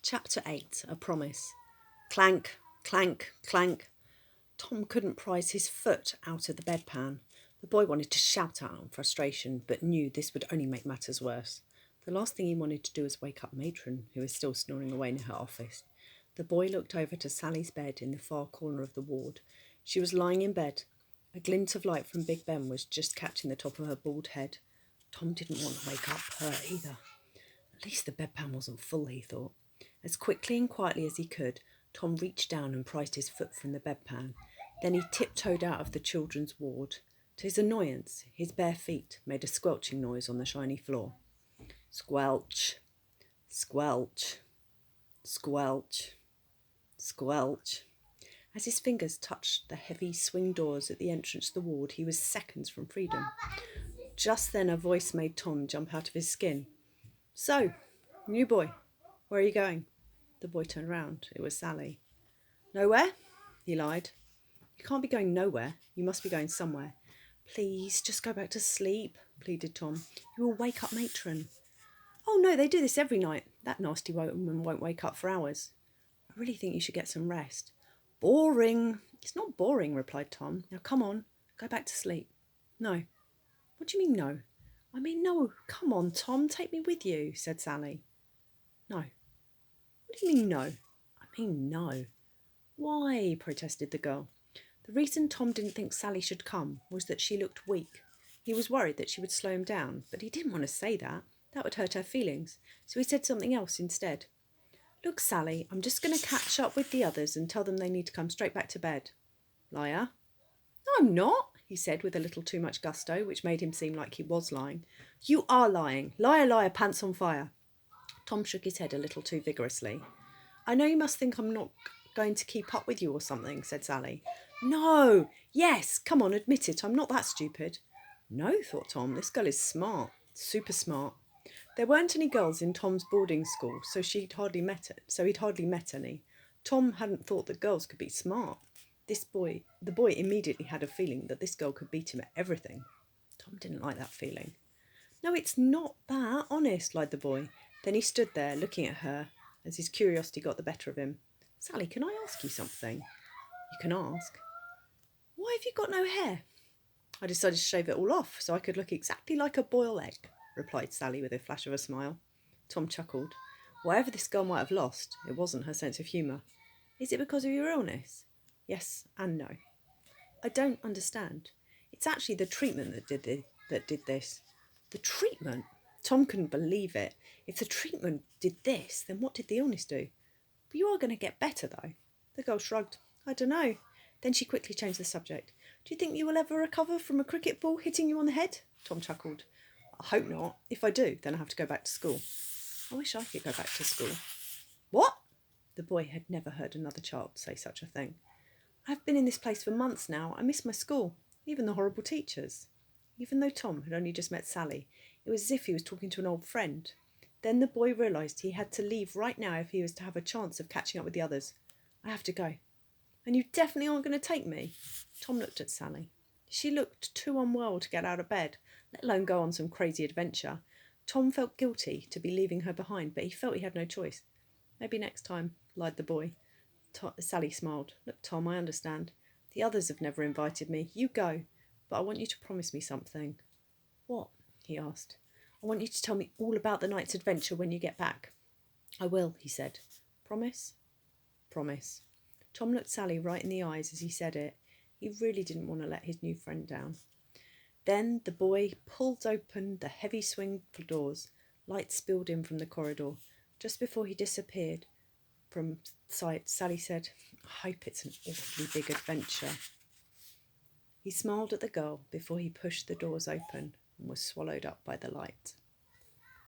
Chapter 8, A Promise. Clank, clank, clank. Tom couldn't prise his foot out of the bedpan. The boy wanted to shout out in frustration, but knew this would only make matters worse. The last thing he wanted to do was wake up Matron, who was still snoring away in her office. The boy looked over to Sally's bed in the far corner of the ward. She was lying in bed. A glint of light from Big Ben was just catching the top of her bald head. Tom didn't want to wake up her either. At least the bedpan wasn't full, he thought. As quickly and quietly as he could, Tom reached down and prised his foot from the bedpan. Then he tiptoed out of the children's ward. To his annoyance, his bare feet made a squelching noise on the shiny floor. Squelch, squelch, squelch, squelch. As his fingers touched the heavy swing doors at the entrance to the ward, he was seconds from freedom. Just then a voice made Tom jump out of his skin. So, new boy, where are you going? The boy turned round. It was Sally. Nowhere? He lied. You can't be going nowhere. You must be going somewhere. Please, just go back to sleep, pleaded Tom. You will wake up Matron. Oh no, they do this every night. That nasty woman won't wake up for hours. I really think you should get some rest. Boring. It's not boring, replied Tom. Now come on, go back to sleep. No. What do you mean no? I mean no. Come on, Tom, take me with you, said Sally. No. What do you mean no? I mean no. Why? Protested the girl. The reason Tom didn't think Sally should come was that she looked weak. He was worried that she would slow him down, but he didn't want to say that. That would hurt her feelings. So he said something else instead. Look, Sally, I'm just going to catch up with the others and tell them they need to come straight back to bed. Liar. No, I'm not, he said with a little too much gusto, which made him seem like he was lying. You are lying. Liar, liar, pants on fire. Tom shook his head a little too vigorously. I know you must think I'm not going to keep up with you or something, said Sally. No, yes, come on, admit it, I'm not that stupid. No, thought Tom, this girl is smart, super smart. There weren't any girls in Tom's boarding school, so he'd hardly met any. Tom hadn't thought that girls could be smart. The boy immediately had a feeling that this girl could beat him at everything. Tom didn't like that feeling. No, it's not that, honest, lied the boy. Then he stood there, looking at her, as his curiosity got the better of him. Sally, can I ask you something? You can ask. Why have you got no hair? I decided to shave it all off so I could look exactly like a boiled egg, replied Sally with a flash of a smile. Tom chuckled. Whatever this girl might have lost, it wasn't her sense of humour. Is it because of your illness? Yes and no. I don't understand. It's actually the treatment that did this. The treatment? Tom couldn't believe it. If the treatment did this, then what did the illness do? But you are going to get better, though. The girl shrugged. I don't know. Then she quickly changed the subject. Do you think you will ever recover from a cricket ball hitting you on the head? Tom chuckled. I hope not. If I do, then I'll have to go back to school. I wish I could go back to school. What? The boy had never heard another child say such a thing. I've been in this place for months now. I miss my school, even the horrible teachers. Even though Tom had only just met Sally, it was as if he was talking to an old friend. Then the boy realised he had to leave right now if he was to have a chance of catching up with the others. I have to go. And you definitely aren't going to take me? Tom looked at Sally. She looked too unwell to get out of bed, let alone go on some crazy adventure. Tom felt guilty to be leaving her behind, but he felt he had no choice. Maybe next time, lied the boy. Sally smiled. Look, Tom, I understand. The others have never invited me. You go. But I want you to promise me something. What? He asked. I want you to tell me all about the night's adventure when you get back. I will, he said. Promise? Promise. Tom looked Sally right in the eyes as he said it. He really didn't want to let his new friend down. Then the boy pulled open the heavy swing doors. Light spilled in from the corridor. Just before he disappeared from sight, Sally said, I hope it's an awfully big adventure. He smiled at the girl before he pushed the doors open and was swallowed up by the light.